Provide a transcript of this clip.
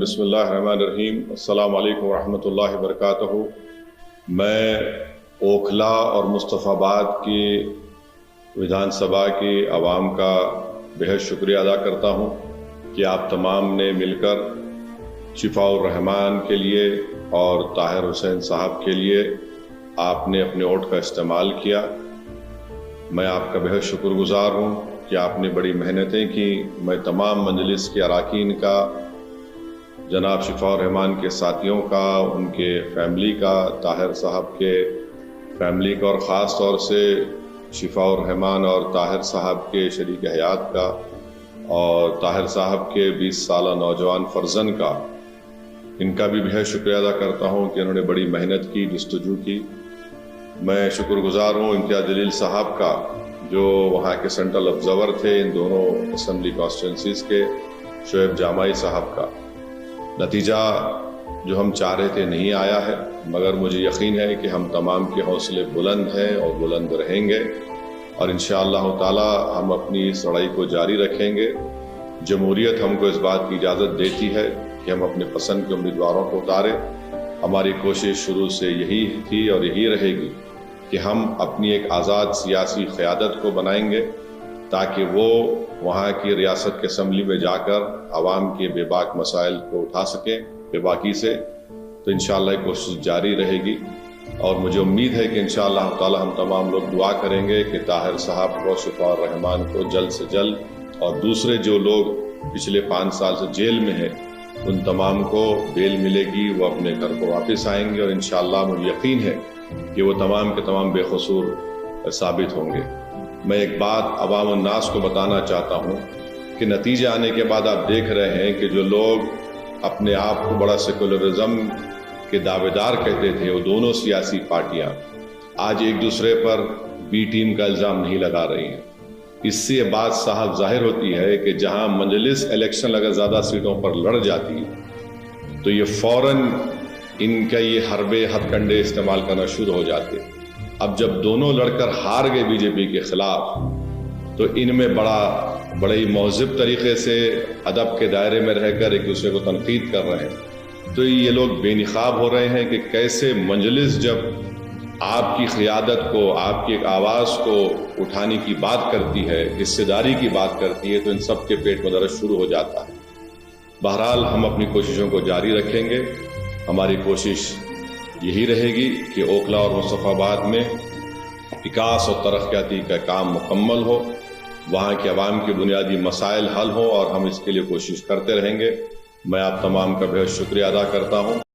बिस्मिल्लाहिर्रहमानिर्रहीम। अस्सलाम वालेकुम रहमतुल्लाहि वबरकातुहू। मैं ओखला और मुस्तफ़ाबाद की विधानसभा की आवाम का बेहद शुक्रिया अदा करता हूँ कि आप तमाम ने मिलकर शिफाउर रहमान के लिए और ताहिर हुसैन साहब के लिए आपने अपने वोट का इस्तेमाल किया। मैं आपका बेहद शुक्रगुजार हूँ कि आपने बड़ी मेहनतें की। मैं तमाम मजलिस के अरकान का, जनाब शिफाउर रहमान के साथियों का, उनके फैमिली का, ताहिर साहब के फैमिली का और ख़ास तौर से शिफाउर रहमान और ताहिर साहब के शरीक हयात का और ताहिर साहब के 20 साला नौजवान फर्जन का, इनका भी बेहद शुक्रिया अदा करता हूँ कि इन्होंने बड़ी मेहनत की, जस्तजू की। मैं शुक्रगुजार हूँ इम्तियाज़ जलील साहब का, जो वहाँ के सेंट्रल ऑब्जर्वर थे इन दोनों असम्बली कॉन्स्टिट्यूंसीज़ के, शोएब जामाई साहब का। नतीजा जो हम चाह रहे थे नहीं आया है, मगर मुझे यकीन है कि हम तमाम के हौसले बुलंद हैं और बुलंद रहेंगे और इंशाअल्लाह ताला हम अपनी इस लड़ाई को जारी रखेंगे। जमहूरियत हमको इस बात की इजाज़त देती है कि हम अपने पसंद के उम्मीदवारों को उतारें। हमारी कोशिश शुरू से यही थी और यही रहेगी कि हम अपनी एक आज़ाद सियासी क़यादत को बनाएंगे ताकि वो वहाँ की रियासत के असम्बली में जाकर आवाम के बेबाक मसाइल को उठा सकें बेबाकी से। तो इंशाअल्लाह कोशिश जारी रहेगी और मुझे उम्मीद है कि इंशाअल्लाह ताला हम तमाम लोग दुआ करेंगे कि ताहिर साहब को, शिफाउर रहमान को जल्द से जल्द और दूसरे जो लोग पिछले 5 साल से जेल में हैं उन तमाम को बेल मिलेगी, वो अपने घर को वापस आएंगे और इंशाअल्लाह मुझे यकीन है कि वो तमाम के तमाम बेकसूर साबित होंगे। मैं एक बात अवाम उन्नास को बताना चाहता हूँ कि नतीजे आने के बाद आप देख रहे हैं कि जो लोग अपने आप को बड़ा सेकुलरिज्म के दावेदार कहते थे, वो दोनों सियासी पार्टियाँ आज एक दूसरे पर बी टीम का इल्ज़ाम नहीं लगा रही हैं। इससे ये बात साहब जाहिर होती है कि जहाँ मजलिस इलेक्शन अगर ज़्यादा सीटों पर लड़ जाती है तो ये फ़ौरन इनका ये हरबे हथकंडे इस्तेमाल करना शुरू हो जाते। अब जब दोनों लड़कर हार गए बीजेपी के खिलाफ तो इनमें बड़े ही महज़िब तरीक़े से अदब के दायरे में रहकर एक दूसरे को तनकीद कर रहे हैं। तो ये लोग बेनिकाब हो रहे हैं कि कैसे मजलिस जब आपकी क़यादत को, आपकी एक आवाज़ को उठाने की बात करती है, हिस्सेदारी की बात करती है, तो इन सब के पेट में दर्द शुरू हो जाता है। बहरहाल हम अपनी कोशिशों को जारी रखेंगे। हमारी कोशिश यही रहेगी कि ओखला और मुस्तफ़ाबाद में विकास और तरक्याती का काम मुकम्मल हो, वहाँ के अवाम के बुनियादी मसाइल हल हो और हम इसके लिए कोशिश करते रहेंगे। मैं आप तमाम का बेहद शुक्रिया अदा करता हूँ।